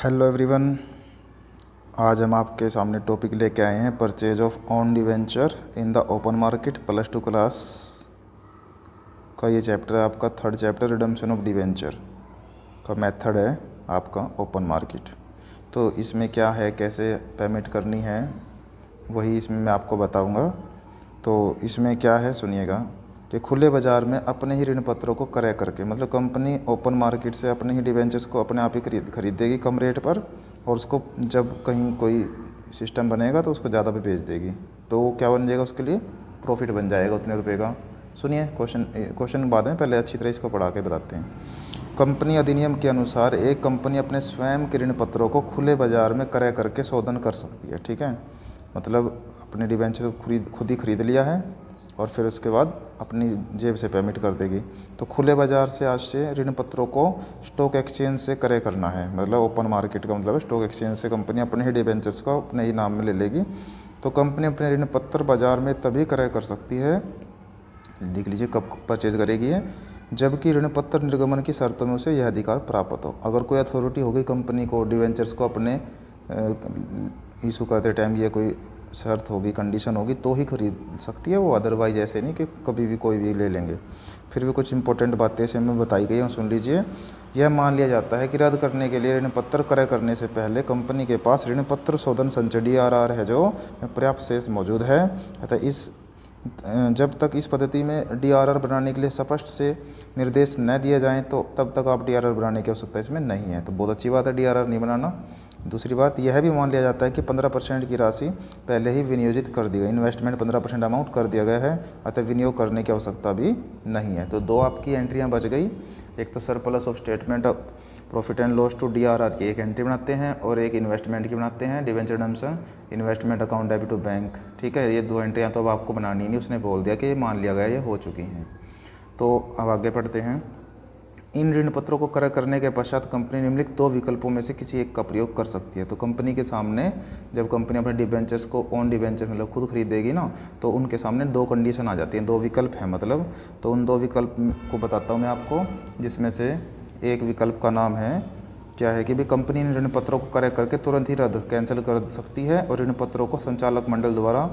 Hello everyone. आज हम आपके सामने टॉपिक लेके आए हैं purchase of on debenture in the open market +2 class का। ये चैप्टर है आपका third chapter, redemption of debenture का मेथड है आपका ओपन मार्केट। तो इसमें क्या है, कैसे पेमेंट करनी है, वही इसमें मैं आपको बताऊंगा। तो इसमें क्या है सुनिएगा कि खुले बाज़ार में अपने ही ऋण पत्रों को क्रय करके, मतलब कंपनी ओपन मार्केट से अपने ही डिवेंचर्स को अपने आप ही खरीदेगी कम रेट पर, और उसको जब कहीं कोई सिस्टम बनेगा तो उसको ज़्यादा पे बेच देगी। तो वो क्या बन जाएगा, उसके लिए प्रॉफिट बन जाएगा उतने रुपए का। सुनिए क्वेश्चन बाद में, पहले अच्छी तरह इसको पढ़ा के बताते हैं। कंपनी अधिनियम के अनुसार एक कंपनी अपने स्वयं के ऋण पत्रों को खुले बाज़ार में क्रय करके शोधन कर सकती है। ठीक है, मतलब अपने डिवेंचर को खुद ही खरीद लिया है और फिर उसके बाद अपनी जेब से पेमेंट कर देगी। तो खुले बाज़ार से आज से ऋण पत्रों को स्टॉक एक्सचेंज से क्रय करना है, मतलब ओपन मार्केट का मतलब स्टॉक एक्सचेंज से कंपनी अपने ही डिवेंचर्स को अपने ही नाम में ले लेगी। तो कंपनी अपने ऋण पत्र बाज़ार में तभी क्रय कर सकती है, देख लीजिए कब परचेज करेगी है, जबकि ऋण पत्र निर्गमन की शर्तों में उसे यह अधिकार प्राप्त हो। अगर कोई अथॉरिटी होगी कंपनी को डिवेंचर्स को अपने इशू करते टाइम ये कोई शर्त होगी, कंडीशन होगी, तो ही खरीद सकती है वो, अदरवाइज ऐसे नहीं कि कभी भी कोई भी ले लेंगे। फिर भी कुछ इंपॉर्टेंट बातें इसमें बताई गई हैं, सुन लीजिए। यह मान लिया जाता है कि रद्द करने के लिए ऋण पत्र क्रय करने से पहले कंपनी के पास ऋण पत्र शोधन संचय DRR है जो पर्याप्त शेष मौजूद है। अतः जब तक इस पद्धति में DRR बनाने के लिए स्पष्ट से निर्देश न दिए जाएँ तो तब तक आप DRR बनाने की आवश्यकता इसमें नहीं है। तो बहुत अच्छी बात है DRR नहीं बनाना। दूसरी बात यह भी मान लिया जाता है कि 15% की राशि पहले ही विनियोजित कर दी गई, इन्वेस्टमेंट 15% अमाउंट कर दिया गया है, अतः विनियोग करने की आवश्यकता भी नहीं है। तो दो आपकी एंट्रियां बच गई, एक तो surplus of statement of profit and loss to DRR की एक एंट्री बनाते हैं और एक इन्वेस्टमेंट की बनाते हैं, debenture redemption investment account debit to bank. ठीक है, ये दो एंट्रियाँ तो अब आपको बनानी नहीं, उसने बोल दिया कि ये मान लिया गया, ये हो चुकी हैं। तो अब आगे पढ़ते हैं। इन ऋण पत्रों को क्रय करने के पश्चात कंपनी निम्नलिखित दो विकल्पों में से किसी एक का प्रयोग कर सकती है। तो कंपनी के सामने जब कंपनी अपने डिवेंचर्स को ऑन डिवेंचर मतलब खुद खरीदेगी ना, तो उनके सामने दो कंडीशन आ जाती हैं, दो विकल्प हैं मतलब। तो उन दो विकल्प को बताता हूँ मैं आपको, जिसमें से एक विकल्प का नाम है क्या है कि भी कंपनी इन ऋण पत्रों को क्रय करके तुरंत ही रद्द कैंसिल कर सकती है और ऋण पत्रों को संचालक मंडल द्वारा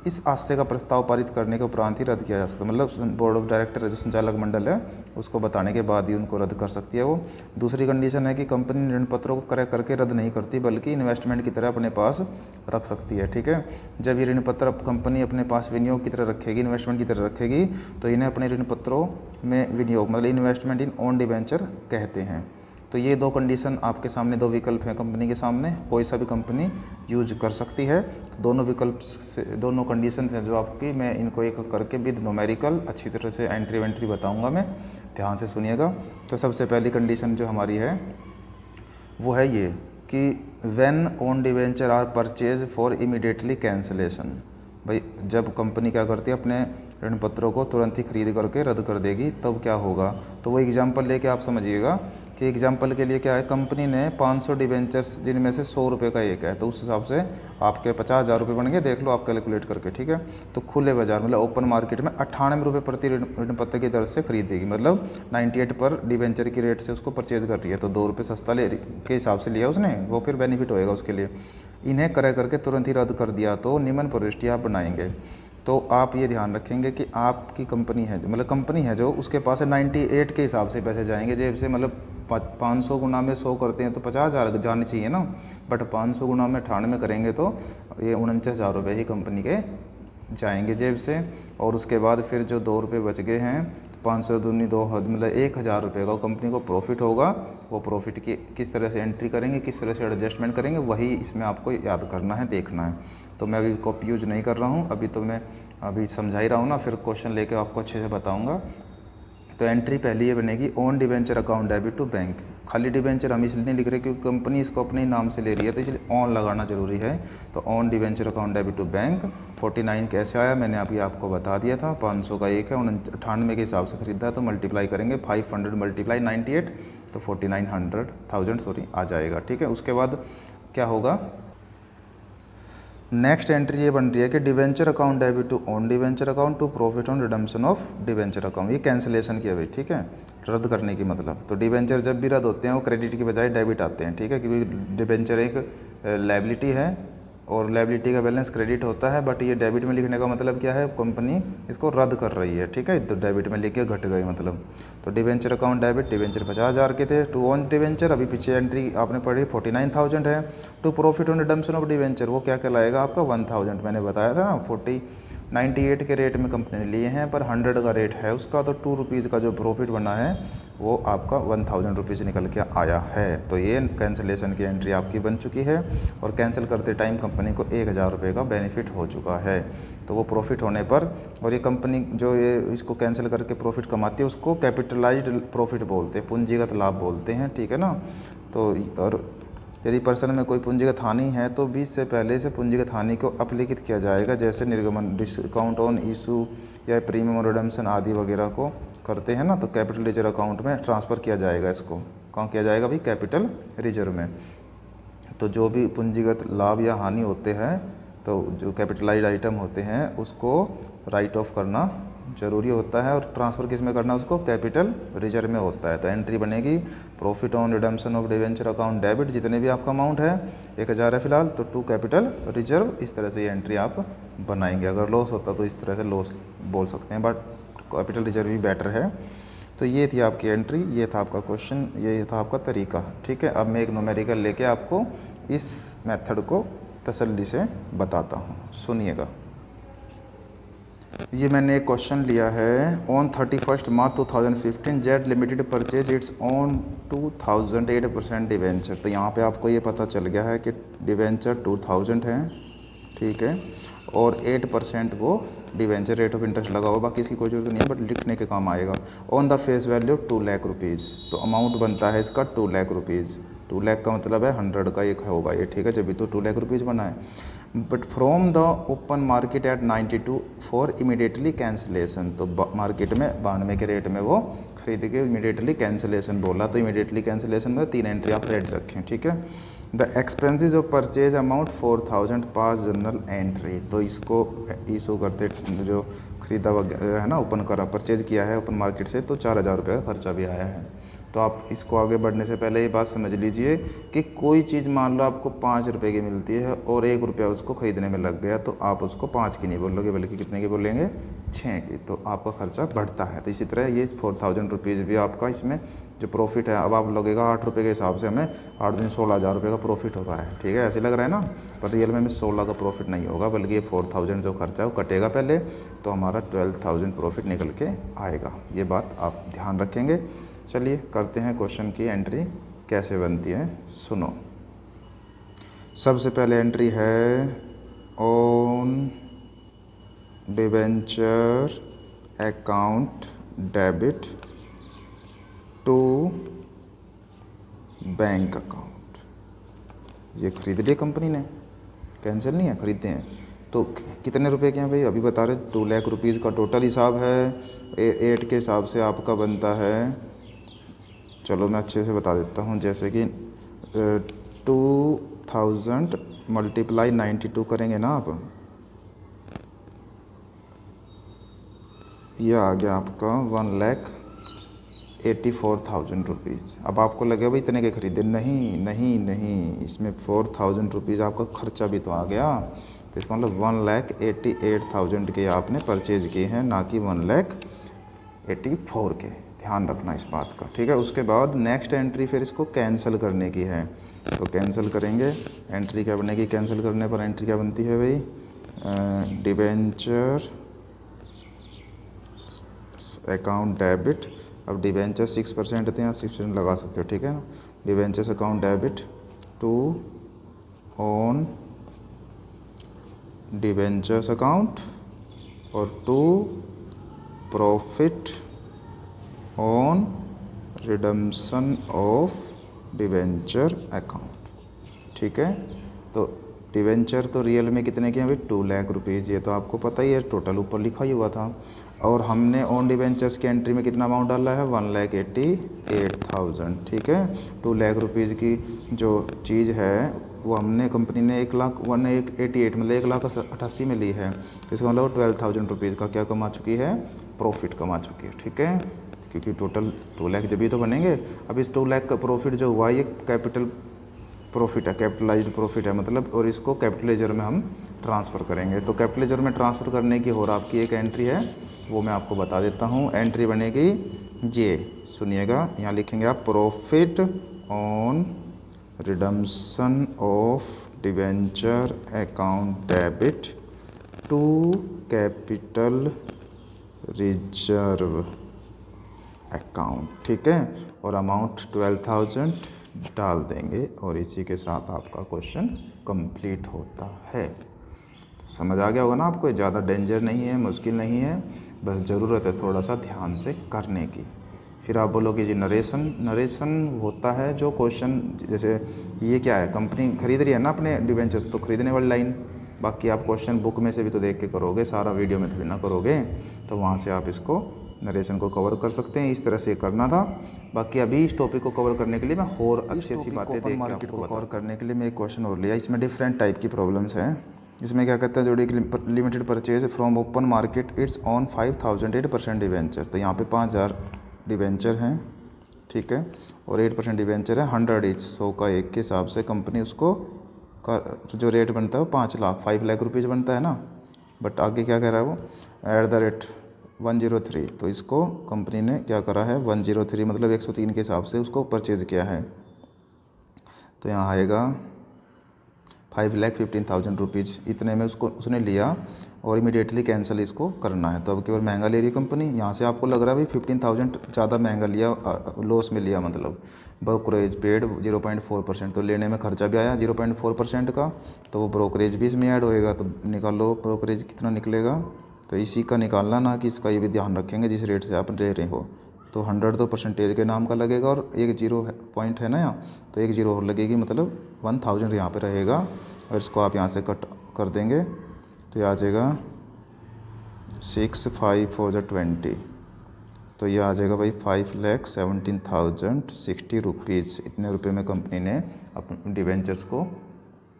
इस आशय का प्रस्ताव पारित करने के उपरांत ही रद्द किया जा सकता है। मतलब बोर्ड ऑफ डायरेक्टर जो संचालक मंडल है उसको बताने के बाद ही उनको रद्द कर सकती है वो। दूसरी कंडीशन है कि कंपनी ऋण पत्रों को क्रय करके रद्द नहीं करती बल्कि इन्वेस्टमेंट की तरह अपने पास रख सकती है। ठीक है, जब ये ऋण पत्र कंपनी अपने पास विनियोग की तरह रखेगी, इन्वेस्टमेंट की तरह रखेगी, तो इन्हें अपने ऋण पत्रों में विनियोग मतलब इन्वेस्टमेंट इन ऑन डिवेंचर कहते हैं। तो ये दो कंडीशन आपके सामने, दो विकल्प हैं कंपनी के सामने, कोई सा भी कंपनी यूज कर सकती है। तो दोनों विकल्प से, दोनों कंडीशन हैं जो आपकी, मैं इनको एक करके विद न्यूमेरिकल अच्छी तरह से एंट्री बताऊंगा, मैं ध्यान से सुनिएगा। तो सबसे पहली कंडीशन जो हमारी है वो है ये कि when own debenture are purchase for immediately cancellation. भाई जब कंपनी क्या करती है अपने ऋण पत्रों को तुरंत ही खरीद करके रद्द कर देगी, तब क्या होगा। तो वो एग्जांपल लेके आप समझिएगा कि एग्जांपल के लिए क्या है, कंपनी ने 500 डिवेंचर्स जिनमें से 100 रुपये का एक है, तो उस हिसाब से आपके 50,000 रुपये बन गए, देख लो आप कैलकुलेट करके। ठीक है, तो खुले बाजार मतलब ओपन मार्केट में 98 रुपये प्रति ऋण पत्र की दर से खरीदेगी, मतलब 98 पर डिवेंचर की रेट से उसको परचेज कर रही है, तो 2 रुपये सस्ता ले के हिसाब से लिया उसने, वो फिर बेनिफिट होएगा उसके लिए। इन्हें क्रय करके तुरंत ही रद्द कर दिया तो निम्न प्रविष्टि आप बनाएंगे। तो आप ये ध्यान रखेंगे कि आपकी कंपनी है, मतलब कंपनी है जो, उसके पास 98 के हिसाब से पैसे जाएंगे जेब से, मतलब 500 गुना में 100 करते हैं तो 50,000 जाने चाहिए ना, बट 500 गुना में 98 करेंगे तो ये 49,000 रुपये ही कंपनी के जाएंगे जेब से। और उसके बाद फिर जो 2 रुपये बच गए हैं, 500 दूनी 2 मतलब 1,000 रुपये का कंपनी को प्रॉफिट होगा। वो प्रॉफिट की किस तरह से एंट्री करेंगे, किस तरह से एडजस्टमेंट करेंगे, वही इसमें आपको याद करना है, देखना है। तो मैं अभी कॉपी यूज नहीं कर रहा हूँ, अभी तो मैं अभी समझा ही रहा हूँ ना, फिर क्वेश्चन लेके आपको अच्छे से बताऊँगा। तो एंट्री पहली ये बनेगी own debenture account debit to bank. खाली डिवेंचर हम इसलिए नहीं लिख रहे क्योंकि कंपनी इसको अपने ही नाम से ले रही है, तो इसलिए ऑन लगाना जरूरी है। तो own debenture account debit to bank 49 कैसे आया, मैंने अभी आपको बता दिया था, 500 का एक है, 98 के हिसाब से खरीदा है, तो मल्टीप्लाई करेंगे 500 मल्टीप्लाई 98, तो 49,000 आ जाएगा। ठीक है, उसके बाद क्या होगा, नेक्स्ट एंट्री ये बन रही है कि debenture account debit to on debenture account to profit on redemption of debenture account, ये कैंसिलेशन की है भाई। ठीक है, रद्द करने की मतलब। तो डिबेंचर जब भी रद्द होते हैं वो क्रेडिट की बजाय डेबिट आते हैं, ठीक है, क्योंकि डिबेंचर एक लायबिलिटी है और लायबिलिटी का बैलेंस क्रेडिट होता है, बट ये डेबिट में लिखने का मतलब क्या है, कंपनी इसको रद्द कर रही है, ठीक है, तो डेबिट में लिख के घट गए मतलब। तो डिबेंचर अकाउंट डेबिट, डिबेंचर 50,000 के थे। टू ओन डिबेंचर, अभी पीछे एंट्री आपने पढ़ी 49,000 है। To profit on redemption of debenture, वो क्या कहलाएगा आपका 1,000, मैंने बताया था ना 98 के रेट में कंपनी ने लिए हैं, पर 100 का रेट है उसका, तो ₹2 का जो प्रॉफिट बना है वो आपका 1,000 रुपीज़ निकल के आया है। तो ये कैंसिलेशन की एंट्री आपकी बन चुकी है और कैंसिल करते टाइम कंपनी को 1,000 रुपये का बेनिफिट हो चुका है। तो वो प्रॉफिट होने पर, और ये कंपनी जो ये इसको कैंसिल करके प्रॉफिट कमाती है उसको कैपिटलाइज्ड प्रॉफिट बोलते हैं, पूंजीगत लाभ बोलते हैं, ठीक है ना। तो और यदि पर्सन में कोई पूंजीगत हानि है तो 20 से पहले से पूंजीगत हानि को अपलिखित किया जाएगा, जैसे निर्गमन, डिस्काउंट ऑन इशू या प्रीमियम और रिडम्पशन आदि वगैरह को करते हैं ना, तो कैपिटल रिजर्व अकाउंट में ट्रांसफ़र किया जाएगा। इसको कहाँ किया जाएगा भाई, कैपिटल रिजर्व में। तो जो भी पूंजीगत लाभ या हानि होते हैं, तो जो कैपिटलाइज्ड आइटम होते हैं उसको राइट ऑफ करना जरूरी होता है, और ट्रांसफ़र किस में करना, उसको कैपिटल रिजर्व में होता है। तो एंट्री बनेगी profit on redemption of debenture account debit, जितने भी आपका अमाउंट है 1,000 है फिलहाल, तो टू कैपिटल रिजर्व, इस तरह से ये एंट्री आप बनाएंगे। अगर लॉस होता तो इस तरह से लॉस बोल सकते हैं, but capital reserve he better है। तो ये थी आपकी एंट्री, ये था आपका क्वेश्चन, ये था आपका तरीका, ठीक है। अब मैं एक न्यूमेरिकल लेके आपको इस मेथड को तसल्ली से बताता हूँ, सुनिएगा। ये मैंने एक क्वेश्चन लिया है, on 31 March 2015 Z limited purchase it's on 2008% debenture. तो यहाँ पे आपको ये पता चल गया है कि डिवेंचर 2000 है, ठीक है, और 8% वो डिवेंचर रेट ऑफ इंटरेस्ट लगा हुआ, बाकी इसकी कोई जरूरत नहीं है, बट लिखने के काम आएगा। On the face value 2 lakh rupees, तो अमाउंट बनता है इसका 2 लाख रुपीज़। 2 लाख का मतलब है 100 का एक होगा ये, ठीक है, जब भी तो 2 लाख रुपीज़ बना है। But from the open market at 92 for immediately cancellation, तो मार्केट में 92 के रेट में वो खरीद के इमीडिएटली कैंसिलेशन बोला, तो इमीडिएटली कैंसिलेशन में 3 एंट्री आप रेडी रखें, ठीक है। The expenses of purchase amount 4,000 pass general entry, तो इसको इशू करते जो खरीदा वगैरह है ना, ओपन करा, परचेज किया है ओपन मार्केट से, तो 4,000 रुपये का खर्चा भी आया है। तो आप इसको आगे बढ़ने से पहले ये बात समझ लीजिए कि कोई चीज़ मान लो आपको 5 रुपये की मिलती है और 1 रुपया उसको ख़रीदने में लग गया, तो आप उसको 5 की नहीं बोलोगे बल्कि कितने की बोलेंगे, 6 की, तो आपका खर्चा बढ़ता है। तो इसी तरह ये 4,000 रुपीज़ भी आपका इसमें जो प्रॉफिट है, अब आप लगेगा 8 रुपये के हिसाब से हमें 8 दिन 16,000 रुपये का प्रॉफिट हो रहा है, ठीक है, ऐसे लग रहा है ना, पर रियल में 16 का प्रॉफिट नहीं होगा, बल्कि ये 4,000 जो खर्चा है वो कटेगा पहले, तो हमारा 12,000 प्रॉफिट निकल के आएगा। ये बात आप ध्यान रखेंगे। चलिए करते हैं क्वेश्चन की एंट्री कैसे बनती है, सुनो। सबसे पहले एंट्री है own debenture account debit to bank account. ये खरीद लिए कंपनी ने, कैंसिल नहीं है, खरीदते हैं। तो कितने रुपए के हैं भाई, अभी बता रहे 2 लाख रुपीज़ का टोटल हिसाब है, 8 के हिसाब से आपका बनता है, चलो मैं अच्छे से बता देता हूँ, जैसे कि 2,000 मल्टीप्लाई 92 करेंगे ना आप, यह आ गया आपका 1,84,000 रुपीज़। अब आपको लगे भाई इतने के खरीदे, नहीं नहीं नहीं, इसमें 4,000 रुपीज़ आपका खर्चा भी तो आ गया, तो इसका मतलब 1,88,000 के आपने परचेज किए हैं, ना कि 1,84,000 के, ध्यान रखना इस बात का, ठीक है। उसके बाद नेक्स्ट एंट्री फिर इसको कैंसिल करने की है, तो कैंसिल करेंगे, एंट्री क्या बनेगी कैंसिल करने पर, एंट्री क्या बनती है भाई, डिबेंचर अकाउंट डेबिट। अब डिबेंचर 6% थे, यहाँ 6% लगा सकते हो, ठीक है ना। Debentures account debit to on debentures account और to profit on redemption of debenture account, ठीक है। तो डिबेंचर तो रियल में कितने के हैं भाई, 2 लाख रुपीज़, ये तो आपको पता ही है, टोटल ऊपर लिखा ही हुआ था, और हमने ऑन डिबेंचर्स की एंट्री में कितना अमाउंट डाला है, 1,88,000, ठीक है। 2 लाख रुपीज़ की जो चीज़ है वो हमने कंपनी ने 1,88 मतलब 1,88,000 में ली है, तो इसका मतलब 12,000 रुपीज़ का क्या कमा चुकी है, प्रॉफिट कमा चुकी है, ठीक है। क्योंकि टोटल 2 लाख जब भी तो बनेंगे। अब इस 2 लाख का प्रॉफिट जो हुआ ये कैपिटल प्रॉफिट है, कैपिटलाइज्ड प्रॉफिट है मतलब, और इसको कैपिटल लेजर में हम ट्रांसफ़र करेंगे। तो कैपिटल लेजर में ट्रांसफ़र करने की और आपकी एक एंट्री है, वो मैं आपको बता देता हूँ। एंट्री बनेगी ये, सुनिएगा, यहाँ लिखेंगे आप profit on redemption of debenture account debit to capital reserve account, ठीक है। और अमाउंट 12,000 डाल देंगे और इसी के साथ आपका क्वेश्चन कंप्लीट होता है। तो समझ आ गया होगा ना आपको, ज़्यादा डेंजर नहीं है, मुश्किल नहीं है, बस ज़रूरत है थोड़ा सा ध्यान से करने की। फिर आप बोलोगे जी नरेशन होता है जो क्वेश्चन, जैसे ये क्या है, कंपनी खरीद रही है ना अपने डिवेंचर्स, तो खरीदने वाली लाइन, बाकी आप क्वेश्चन बुक में से भी तो देख के करोगे, सारा वीडियो में थोड़ी ना करोगे, तो वहाँ से आप इसको नरेशन को कवर कर सकते हैं। इस तरह से करना था। बाकी अभी इस टॉपिक को कवर करने के लिए मैं और अच्छी अच्छी बातें देख के मार्केट को कवर करने के लिए मैं एक क्वेश्चन और लिया। इसमें डिफरेंट टाइप की प्रॉब्लम्स हैं। इसमें क्या कहता है, जो limited purchase from open market it's on 5,000 8% debenture. तो यहाँ पे 5,000 डिवेंचर हैं, ठीक है, और 8% डिवेंचर है 100 ईच, 100 का एक के हिसाब से कंपनी उसको का जो रेट बनता है वो 5 लाख 5 लाख रुपीज़ बनता है ना। बट आगे क्या कह रहा है वो, @103। तो इसको कंपनी ने क्या करा है, 103 मतलब 103 के हिसाब से उसको परचेज़ किया है। तो यहाँ आएगा 5,15,000 रुपीज़, इतने में उसको उसने लिया और इमीडिएटली कैंसिल इसको करना है। तो अब केवल महंगा ले रही कंपनी। यहाँ से आपको लग रहा है भाई 15,000 ज़्यादा महंगा लिया, लॉस में लिया, मतलब ब्रोकरेज पेड 0.4%, तो लेने में खर्चा भी आया 0.4% का, तो वो ब्रोकरेज भी इसमें ऐड होएगा। तो निकालो ब्रोकरेज कितना निकलेगा, तो इसी का निकालना ना कि इसका, ये भी ध्यान रखेंगे जिस रेट से आप ले रहे हो। तो 100 तो परसेंटेज के नाम का लगेगा और एक जीरो पॉइंट है ना यहाँ, तो एक जीरो और लगेगी, मतलब 1,000 यहाँ पे रहेगा। और इसको आप यहाँ से कट कर देंगे तो ये आ जाएगा 6 5 4 20, तो ये आ जाएगा भाई 5,17,060 रुपीज़। इतने रुपए में कंपनी ने अपने डिवेंचर्स को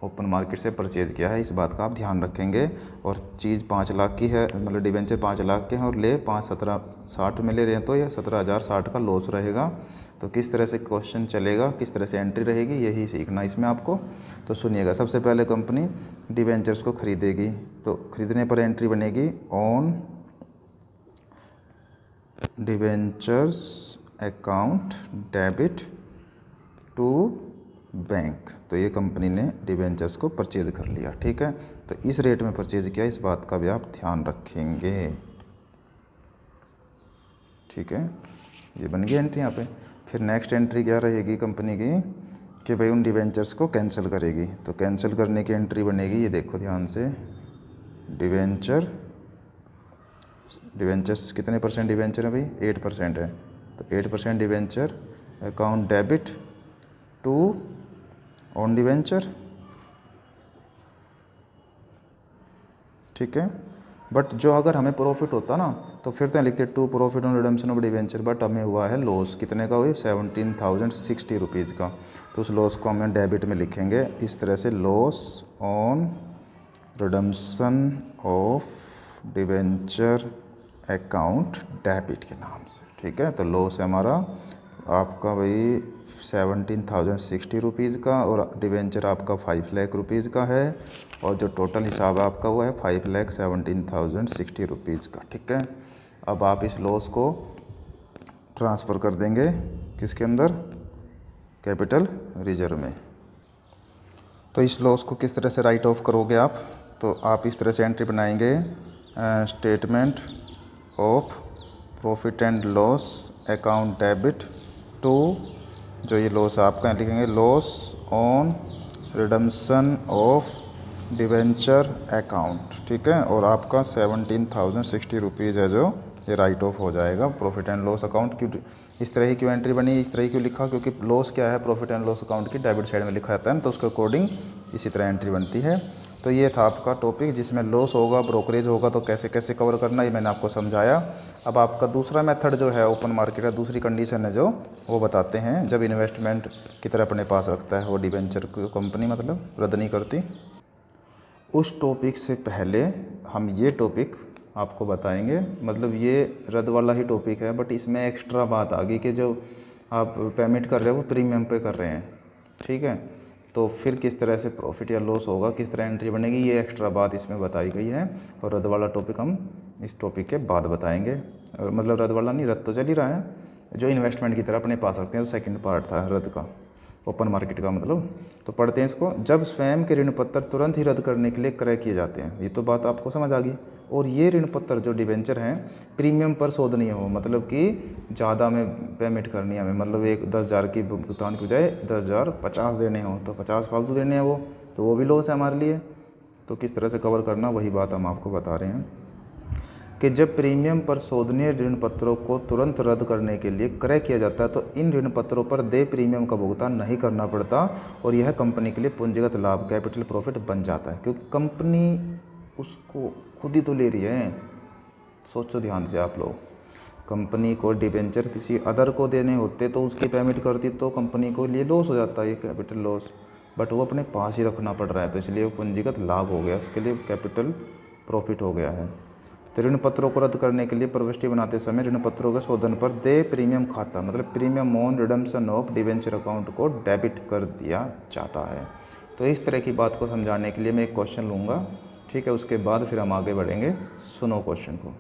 ओपन मार्केट से परचेज़ किया है। इस बात का आप ध्यान रखेंगे। और चीज़ 5 लाख की है, मतलब डिवेंचर 5 लाख के हैं और ले 5,17,60 में ले रहे हैं, तो ये 17,060 का लॉस रहेगा। तो किस तरह से क्वेश्चन चलेगा, किस तरह से एंट्री रहेगी, यही सीखना इसमें आपको। तो सुनिएगा, सबसे पहले कंपनी डिवेंचर्स को खरीदेगी, तो खरीदने पर एंट्री बनेगी own debentures account debit to bank. तो ये कंपनी ने डिवेंचर्स को परचेज़ कर लिया, ठीक है। तो इस रेट में परचेज़ किया, इस बात का भी आप ध्यान रखेंगे, ठीक है। ये बन गई एंट्री यहाँ पे। फिर नेक्स्ट एंट्री क्या रहेगी कंपनी की, कि भाई उन डिवेंचर्स को कैंसिल करेगी। तो कैंसिल करने की एंट्री बनेगी, ये देखो ध्यान से, डिवेंचर्स कितने परसेंट डिवेंचर है भाई, 8% है, तो 8% debenture account debit to on debenture, ठीक है। बट जो अगर हमें प्रॉफिट होता ना, तो फिर तो लिखते to profit on redemption of debenture, but हमें हुआ है लॉस, कितने का हुआ, 17,060 रुपीज़ का। तो उस लॉस को हमें डेबिट में लिखेंगे इस तरह से, loss on redemption of debenture account debit के नाम से, ठीक है। तो लॉस है हमारा आपका भाई 17,060 रुपीज़ का, और डिवेंचर आपका 5 लाख रुपीज़ का है, और जो टोटल हिसाब आपका हुआ है 5,17,060 रुपीज़ का, ठीक है। अब आप इस लॉस को ट्रांसफ़र कर देंगे किसके अंदर, कैपिटल रिजर्व में। तो इस लॉस को किस तरह से राइट ऑफ करोगे आप, तो आप इस तरह से एंट्री बनाएंगे, statement of profit and loss account debit to, जो ये लॉस आपका लिखेंगे, loss on redemption of debenture account, ठीक है। और आपका 17,060 रुपीज़ है जो ये राइट ऑफ हो जाएगा प्रॉफिट एंड लॉस अकाउंट। क्यों इस तरह ही क्यों एंट्री बनी, इस तरह ही क्यों लिखा, क्योंकि लॉस क्या है, प्रॉफिट एंड लॉस अकाउंट की डेबिट साइड में लिखा जाता है ना, तो उसके अकॉर्डिंग इसी तरह एंट्री बनती है। तो ये था आपका टॉपिक, जिसमें लॉस होगा, ब्रोकरेज होगा, तो कैसे कैसे कवर करना, ये मैंने आपको समझाया। अब आपका दूसरा मेथड जो है ओपन मार्केट का, दूसरी कंडीशन है जो वो बताते हैं, जब इन्वेस्टमेंट की तरह अपने पास रखता है वो डिवेंचर को कंपनी, मतलब रद्द नहीं करती। उस टॉपिक से पहले हम ये टॉपिक आपको बताएंगे। मतलब ये रद्द वाला ही टॉपिक है, बट इसमें एक्स्ट्रा बात आ गई कि जो आप पेमेंट कर रहे हो वो प्रीमियम पे कर रहे हैं, ठीक है। तो फिर किस तरह से प्रॉफिट या लॉस होगा, किस तरह एंट्री बनेगी, ये एक्स्ट्रा बात इसमें बताई गई है। और रद्द वाला टॉपिक हम इस टॉपिक के बाद बताएंगे। मतलब रद्द वाला नहीं, रद्द तो चल ही रहा है, जो इन्वेस्टमेंट की तरह अपने पा सकते हैं, जो सेकंड पार्ट था रद्द का, ओपन मार्केट का मतलब। तो पढ़ते हैं इसको। जब स्वयं के ऋण पत्र तुरंत ही रद्द करने के लिए क्रय किए जाते हैं, ये तो बात आपको समझ आ गई। और ये ऋण पत्र जो डिबेंचर हैं प्रीमियम पर शोधनीय हो, मतलब कि ज़्यादा में पेमेंट करनी है हमें, मतलब एक 10,000 की भुगतान की बजाय 10,000 50 देने हो तो 50 फालतू देने हैं, वो तो वो भी लॉस है हमारे लिए। तो किस तरह से कवर करना, वही बात हम आपको बता रहे हैं कि जब प्रीमियम पर शोधनीय ऋण पत्रों को तुरंत रद्द करने के लिए क्रय किया जाता है तो इन ऋण पत्रों पर देय प्रीमियम का भुगतान नहीं करना पड़ता और यह कंपनी के लिए पूंजीगत लाभ, कैपिटल प्रॉफिट बन जाता है, क्योंकि कंपनी उसको खुद ही तो ले रही है। सोचो ध्यान से आप लोग, कंपनी को डिबेंचर किसी अदर को देने होते तो उसकी पेमेंट करती तो कंपनी को लिए लॉस हो जाता है, ये कैपिटल लॉस, बट वो अपने पास ही रखना पड़ रहा है, तो इसलिए वो पूंजीगत लाभ हो गया, उसके लिए कैपिटल प्रॉफिट हो गया है। तो ऋण पत्रों को रद्द करने के लिए प्रविष्टि बनाते समय ऋण पत्रों के शोधन पर दे प्रीमियम खाता, मतलब premium on redemption of debenture account को डेबिट कर दिया जाता है। तो इस तरह की बात को समझाने के लिए मैं एक क्वेश्चन लूँगा, ठीक है, उसके बाद फिर हम आगे बढ़ेंगे। सुनो क्वेश्चन को।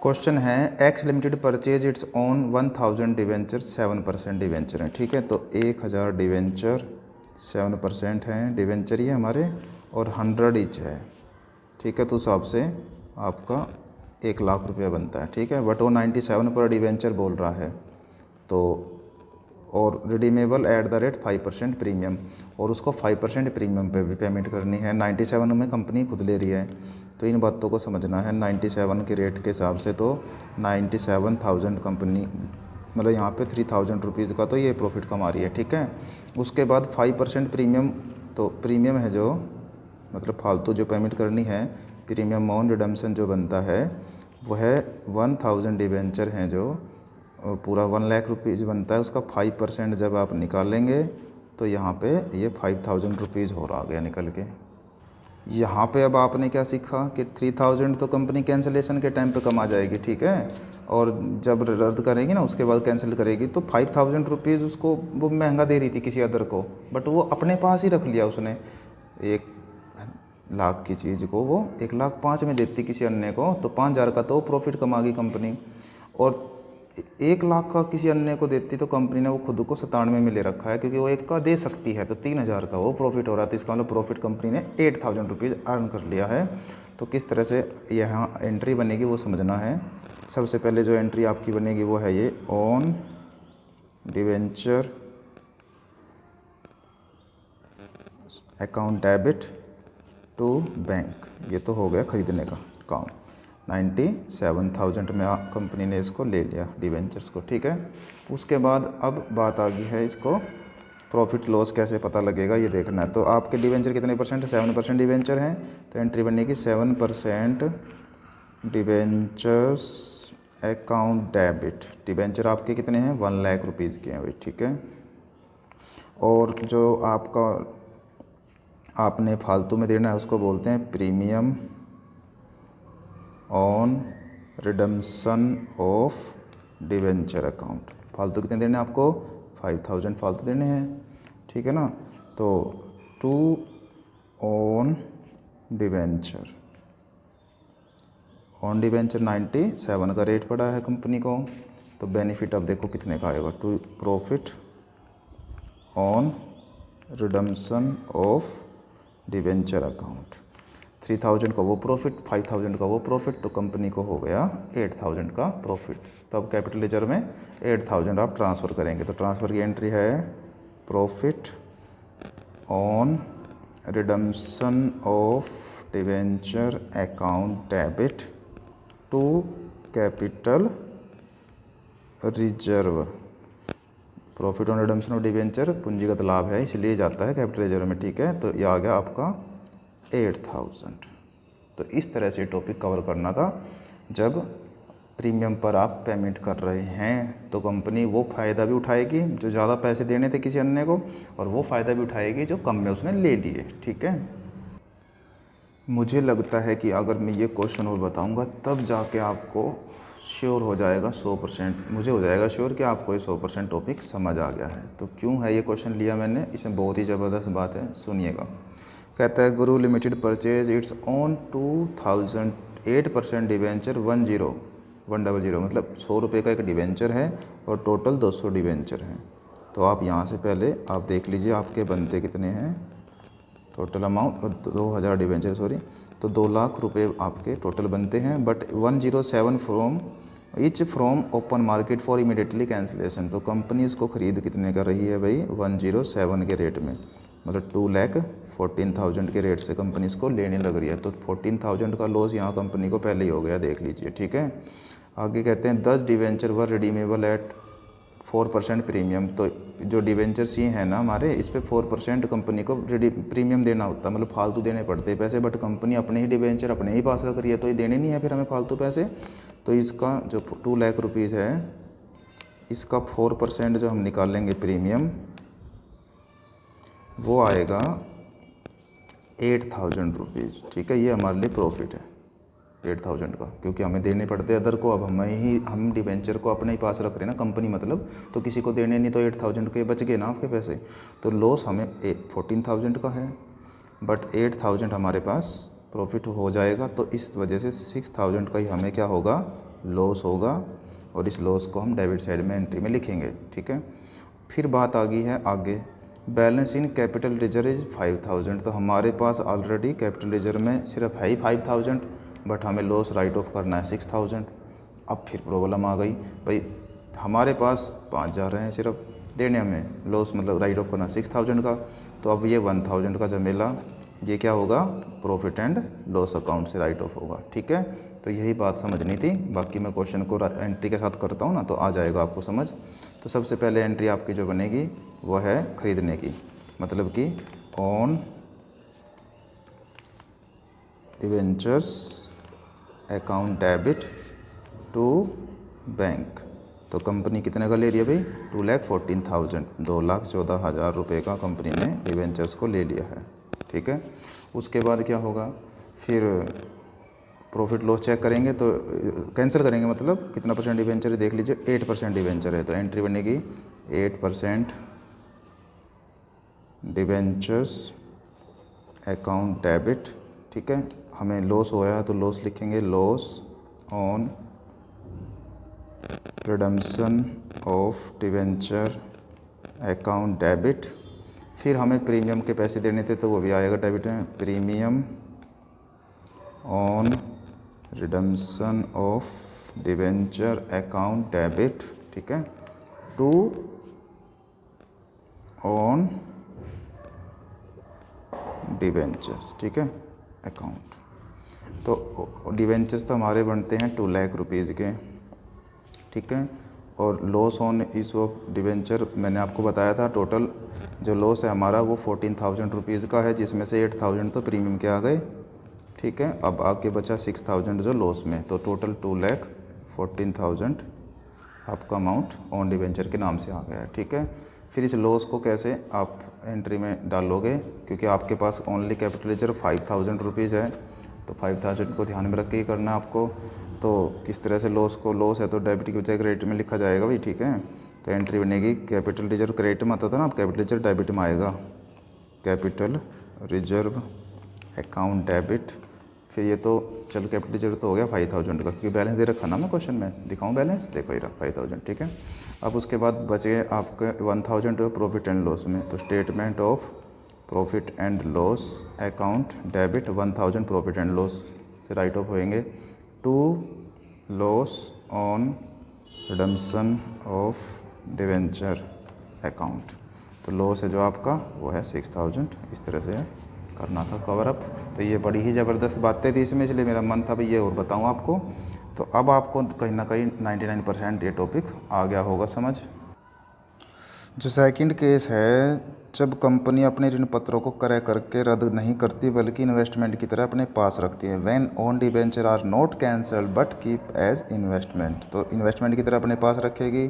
क्वेश्चन है x limited purchase its own 1000 debenture 7% debenture हैं, ठीक है। तो 1000 डिवेंचर 7% हैं, डिवेंचर ये हमारे, और 100 ईच है, ठीक है। तो उस हिसाब से आपका 1,00,000 रुपया बनता है, ठीक है। बट वो 97 पर डिवेंचर बोल रहा है, तो और redeemable at the rate 5% premium, और उसको 5% प्रीमियम पे भी पेमेंट करनी है। 97 में कंपनी खुद ले रही है, तो इन बातों को समझना है। 97 के रेट के हिसाब से तो 97,000 कंपनी, मतलब यहाँ पे 3,000 रुपीज़ का तो ये प्रॉफिट कमा रही है, ठीक है। उसके बाद 5% प्रीमियम, तो प्रीमियम है जो, मतलब फालतू जो पेमेंट करनी है, प्रीमियम ऑन रिडम्पशन जो बनता है वह 1000 डिवेंचर हैं जो पूरा 1,00,000 रुपीज़ बनता है, उसका 5% जब आप निकालेंगे तो यहाँ पे ये 5,000 रुपीज़ हो रहा गया निकल के। यहाँ पे अब आपने क्या सीखा कि 3,000 तो कंपनी कैंसिलेशन के टाइम पे कमा जाएगी, ठीक है, और जब रद्द करेगी ना उसके बाद कैंसिल करेगी, तो 5,000 रुपीज़ उसको वो महंगा दे रही थी किसी अदर को, बट वो अपने पास ही रख लिया उसने। 1,00,000 की चीज़ को वो 1,05,000 में देती किसी अन्य को, तो 5,000 का तो प्रॉफिट कमा गई कंपनी, और 1,00,000 का किसी अन्य को देती तो कंपनी ने वो खुद को 97 में ले रखा है, क्योंकि वो 1 का दे सकती है, तो 3,000 का वो प्रॉफिट हो रहा था। इसका मतलब प्रॉफिट कंपनी ने 8,000 रुपीज़ अर्न कर लिया है। तो किस तरह से यहाँ एंट्री बनेगी वो समझना है। सबसे पहले जो एंट्री आपकी बनेगी वो है ये on debenture account debit to bank, ये तो हो गया खरीदने का काम। 97,000 में कंपनी ने इसको ले लिया डिवेंचर्स को, ठीक है। उसके बाद अब बात आ गई है इसको प्रॉफिट लॉस कैसे पता लगेगा ये देखना है। तो आपके डिवेंचर कितने परसेंट है, 7% डिवेंचर हैं, तो एंट्री बनेगी 7% डिवेंचर्स अकाउंट डेबिट। डिवेंचर आपके कितने हैं, 1,00,000 रुपीज़ के हैं भाई, ठीक है। और जो आपका आपने फालतू में देना है उसको बोलते हैं premium on redemption of debenture account. फालतू कितने देने हैं आपको, 5,000 फालतू देने हैं, ठीक है ना। तो to on debenture, on debenture 97 का रेट पड़ा है कंपनी को, तो बेनिफिट अब देखो कितने का आएगा, to profit on redemption of debenture account. 3,000 का वो प्रॉफिट, 5,000 का वो प्रॉफिट, तो कंपनी को हो गया 8,000 का प्रॉफिट। तो अब कैपिटल लेजर में 8,000 आप ट्रांसफ़र करेंगे, तो ट्रांसफ़र की एंट्री है profit on redemption of debenture account debit to capital reserve. Profit on redemption of debenture पूंजीगत लाभ है, इसलिए जाता है कैपिटल रिजर्व में, ठीक है। तो ये आ गया आपका 8,000। तो इस तरह से टॉपिक कवर करना था। जब प्रीमियम पर आप पेमेंट कर रहे हैं तो कंपनी वो फ़ायदा भी उठाएगी जो ज़्यादा पैसे देने थे किसी अन्य को, और वो फ़ायदा भी उठाएगी जो कम में उसने ले लिए, ठीक है। मुझे लगता है कि अगर मैं ये क्वेश्चन और बताऊंगा तब जाके आपको श्योर हो जाएगा 100%, मुझे हो जाएगा श्योर कि आपको ये 100% टॉपिक समझ आ गया है। तो क्यों है ये क्वेश्चन लिया मैंने, इसमें बहुत ही ज़बरदस्त बात है, सुनिएगा। कहता है गुरु limited purchase it's on 2008% debenture 100 मतलब 100 रुपये का एक डिवेंचर है और टोटल 200 डिवेंचर हैं। तो आप यहाँ से पहले आप देख लीजिए आपके बनते कितने हैं, टोटल अमाउंट 2000 डिवेंचर सॉरी, तो 2 लाख रुपए आपके टोटल बनते हैं। But 107 from open market for immediately cancellation. तो कंपनी इसको ख़रीद कितने कर रही है भाई, 107 के रेट में, मतलब 2,14,000 के रेट से कंपनी इसको लेने लग रही है। तो 14,000 का लॉस यहाँ कंपनी को पहले ही हो गया, देख लीजिए, ठीक है। आगे कहते हैं 10 डिवेंचर वर रिडीमेबल एट 4% प्रीमियम। तो जो डिवेंचर्स ये हैं ना हमारे, इस पे 4% कंपनी को प्रीमियम देना होता है, मतलब फालतू देने पड़ते हैं पैसे। बट कंपनी अपने ही डिवेंचर अपने ही पास रख रही है तो ये देने नहीं है फिर हमें फालतू पैसे। तो इसका जो 2 लाख रुपीज़ है, इसका 4% जो हम निकालेंगे प्रीमियम, वो आएगा 8,000 रुपीज़, ठीक है। ये हमारे लिए प्रॉफिट है 8,000 का, क्योंकि हमें देने पड़ते हैं अदर को। अब हम डिवेंचर को अपने ही पास रख रहे हैं ना कंपनी, मतलब तो किसी को देने नहीं, तो 8,000 के बच गए ना आपके पैसे। तो लॉस हमें 14,000 का है, बट 8,000 हमारे पास प्रॉफिट हो जाएगा। तो इस वजह से 6,000 का ही हमें क्या होगा, लॉस होगा। और इस लॉस को हम डेबिट साइड में एंट्री में लिखेंगे, ठीक है। फिर बात आ गई है आगे, balance in capital reserve is 5,000। तो हमारे पास ऑलरेडी कैपिटल रिजर्व में सिर्फ है ही 5,000, बट हमें लॉस राइट ऑफ करना है 6,000। अब फिर प्रॉब्लम आ गई भाई, हमारे पास 5,000 हैं सिर्फ देने, हमें लॉस मतलब राइट ऑफ करना 6,000 का। तो अब ये 1,000 का झमेला, ये क्या होगा, प्रॉफिट एंड लॉस अकाउंट से राइट ऑफ होगा, ठीक है। तो यही बात समझनी थी, बाकी मैं क्वेश्चन को एंट्री के साथ करता हूँ ना तो आ जाएगा आपको समझ। तो सबसे पहले एंट्री आपकी जो बनेगी वो है ख़रीदने की, मतलब कि on debentures account debit to bank. तो कंपनी कितने का ले रही है भाई, 2,14,000, 2,14,000 रुपये का कंपनी ने डिवेंचर्स को ले लिया है, ठीक है। उसके बाद क्या होगा, फिर प्रॉफिट लॉस चेक करेंगे, तो कैंसिल करेंगे, मतलब कितना परसेंट डिवेंचर है देख लीजिए, 8% डिवेंचर है। तो एंट्री बनेगी 8% डिवेंचर्स अकाउंट डेबिट, ठीक है। हमें लॉस होया है तो लॉस लिखेंगे, loss on redemption of debenture account debit. फिर हमें प्रीमियम के पैसे देने थे तो वो भी आएगा डेबिट में, premium on redemption of debenture account debit, ठीक है, टू ऑन डिवेंचर्स, ठीक है, अकाउंट। तो डिवेंचर्स तो हमारे बनते हैं 2 लाख रुपीज़ के, ठीक है। और लॉस ऑन इस ऑफ डिवेंचर मैंने आपको बताया था, टोटल जो लॉस है हमारा वो 14,000 रुपीज़ का है, जिसमें से 8,000 तो प्रीमियम के आ गए, ठीक है। अब आगे बचा 6,000 जो लॉस में, तो टोटल 2,14,000 आपका अमाउंट ऑन डिवेंचर के नाम से आ गया है, ठीक है। फिर इस लॉस को कैसे आप एंट्री में डालोगे, क्योंकि आपके पास ओनली कैपिटल रिजर्व 5,000 रुपीज़ है, तो 5,000 को ध्यान में रख के ही करना है आपको। तो किस तरह से लॉस को, लॉस है तो डेबिट की बजाय क्रेडिट में लिखा जाएगा भाई, ठीक है। तो एंट्री बनेगी, कैपिटल रिजर्व क्रेडिट में आता था ना, अब कैपिटल रिजर्व डेबिट में आएगा, कैपिटल रिजर्व अकाउंट डेबिट। फिर ये तो चल कैपिटल रिजर्व तो हो गया 5,000 का, क्योंकि बैलेंस दे रखा ना मैं क्वेश्चन में, दिखाऊं बैलेंस, देखो ये 5,000, ठीक है। अब उसके बाद बचे आपके 1,000 प्रॉफिट एंड लॉस में, तो statement of profit and loss account debit 1,000 profit and loss से राइट ऑफ होएंगे to loss on redemption of debenture account. तो लॉस है जो आपका वो है 6,000, इस तरह से करना था कवर अप। तो ये बड़ी ही ज़बरदस्त बातें थी इसमें, इसलिए मेरा मन था भाई ये और बताऊँ आपको। तो अब आपको कहीं ना कहीं 99% ये टॉपिक आ गया होगा समझ। जो सेकंड केस है, जब कंपनी अपने ऋण पत्रों को क्रय करके रद्द नहीं करती बल्कि इन्वेस्टमेंट की तरह अपने पास रखती है, when own debenture are not cancelled but keep as investment. तो इन्वेस्टमेंट की तरह अपने पास रखेगी,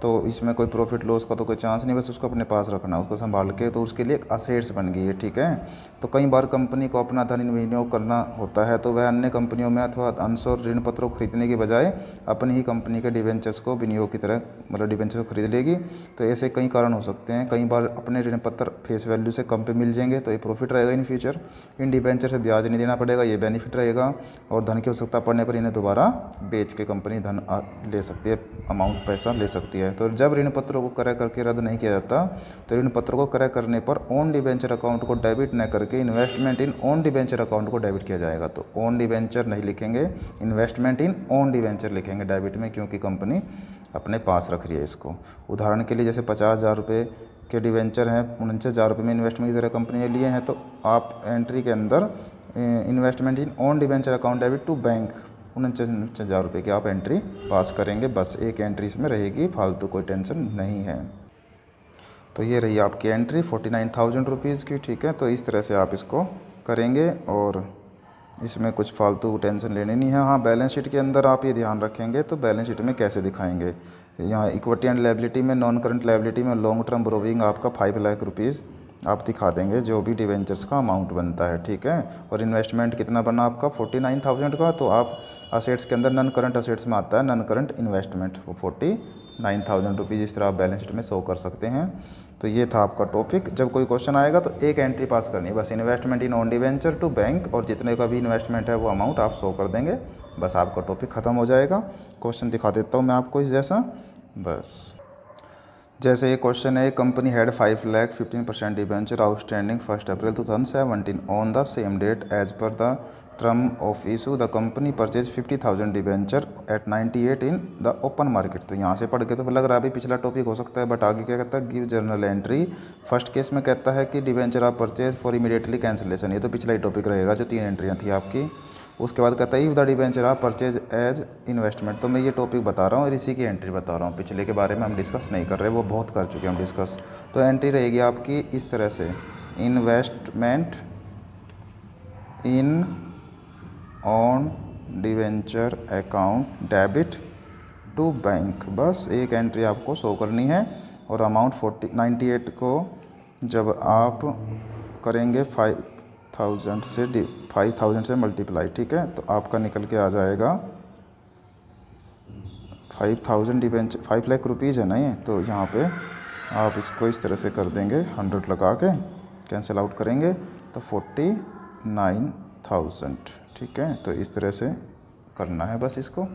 तो इसमें कोई प्रॉफिट लॉस का तो कोई चांस नहीं, बस उसको अपने पास रखना, उसको संभाल के, तो उसके लिए एक असेट्स बन गई है, ठीक है। तो कई बार कंपनी को अपना धन विनियोग करना होता है, तो वह अन्य कंपनियों में अथवा अंश और ऋण पत्रों को खरीदने के बजाय अपनी ही कंपनी के डिवेंचर्स को विनियोग की तरह, मतलब डिवेंचर्स को खरीद लेगी। तो ऐसे कई कारण हो सकते हैं, कई बार अपने ऋण पत्र फेस वैल्यू से कम पे मिल जाएंगे, तो ये प्रॉफिट रहेगा इन फ्यूचर। इन डिवेंचर से ब्याज नहीं देना पड़ेगा, ये बेनिफिट रहेगा। और धन की आवश्यकता पड़ने पर इन्हें दोबारा बेच के कंपनी धन ले सकती है, अमाउंट पैसा ले सकती है। तो जब ऋण पत्रों को क्रय करके रद्द नहीं किया जाता, तो ऋण पत्रों को क्रय करने पर ओन डिवेंचर अकाउंट को डेबिट न करके investment in own debenture account को डेबिट किया जाएगा। तो ओन डिवेंचर नहीं लिखेंगे, इन्वेस्टमेंट इन ओन डिवेंचर लिखेंगे डेबिट में, क्योंकि कंपनी अपने पास रख रही है इसको। उदाहरण के लिए जैसे 50,000 रुपये के डिवेंचर हैं, 49,000 रुपये में इन्वेस्टमेंट की तरह कंपनी ने लिए हैं, तो आप एंट्री के अंदर investment in own debenture account debit to bank 49,000 रुपये की आप एंट्री पास करेंगे। बस एक एंट्री इसमें रहेगी, फालतू कोई टेंशन नहीं है। तो ये रही आपकी एंट्री 49,000 रुपीज़ की, ठीक है। तो इस तरह से आप इसको करेंगे और इसमें कुछ फालतू टेंशन लेनी नहीं है। हाँ, बैलेंस शीट के अंदर आप ये ध्यान रखेंगे, तो बैलेंस शीट में कैसे दिखाएंगे, यहाँ इक्विटी एंड लायबिलिटी में, नॉन करंट लायबिलिटी में लॉन्ग टर्म बोरोइंग आपका 5 लाख रुपीज़ आप दिखा देंगे, जो भी डिवेंचर्स का अमाउंट बनता है, ठीक है। और इन्वेस्टमेंट कितना बना आपका 49,000 का, तो आप असेट्स के अंदर नॉन करंट असेट्स में आता है नॉन करंट इन्वेस्टमेंट, वो 49,000 रुपीज़ इस तरह आप बैलेंस शीट में शो कर सकते हैं। तो ये था आपका टॉपिक। जब कोई क्वेश्चन आएगा तो एक एंट्री पास करनी है बस, investment in own debenture to bank, और जितने का भी इन्वेस्टमेंट है वो अमाउंट आप शो कर देंगे, बस आपका टॉपिक ख़त्म हो जाएगा। क्वेश्चन दिखा देता हूँ मैं आपको इस जैसा, बस जैसे ये क्वेश्चन है, company had 5,15% debenture outstanding 1 April 2017 on the same date as per the term of issue the company purchase 50,000 debenture at 98 in the open market. तो यहाँ से पढ़ के तो लग रहा है अभी पिछला टॉपिक हो सकता है, बट आगे क्या कहता है, give journal entry. First case में कहता है कि debenture of purchase for immediately cancellation, ये तो पिछला ही टॉपिक रहेगा जो 3 एंट्रियाँ थी आपकी। उसके बाद कहता है if the debenture of purchase as investment, तो मैं ये टॉपिक बता रहा हूँ और इसी की एंट्री बता रहा हूँ, पिछले के बारे में हम डिस्कस नहीं कर रहे, वो बहुत कर चुके हैं हम डिस्कस। तो एंट्री रहेगी आपकी इस तरह से, investment in on debenture account debit to bank, बस एक एंट्री आपको शो करनी है। और अमाउंट 98 को जब आप करेंगे 5,000 से मल्टीप्लाई, ठीक है, तो आपका निकल के आ जाएगा 5,000 डिवेंचर 5 लाख रुपीज़ है ना ये, तो यहाँ पे आप इसको इस तरह से कर देंगे, 100 लगा के कैंसिल आउट करेंगे तो 49,000, ठीक है। तो इस तरह से करना है, बस इसको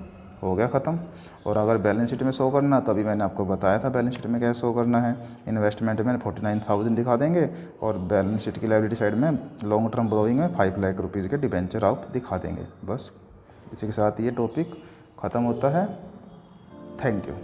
हो गया ख़त्म। और अगर बैलेंस शीट में शो करना, तो अभी मैंने आपको बताया था बैलेंस शीट में कैसे शो करना है। इन्वेस्टमेंट में 49,000 दिखा देंगे, और बैलेंस शीट की लायबिलिटी साइड में लॉन्ग टर्म बोरोइंग में 5 लाख रुपीज़ के डिवेंचर आप दिखा देंगे। बस इसी के साथ ये टॉपिक ख़त्म होता है। Thank you.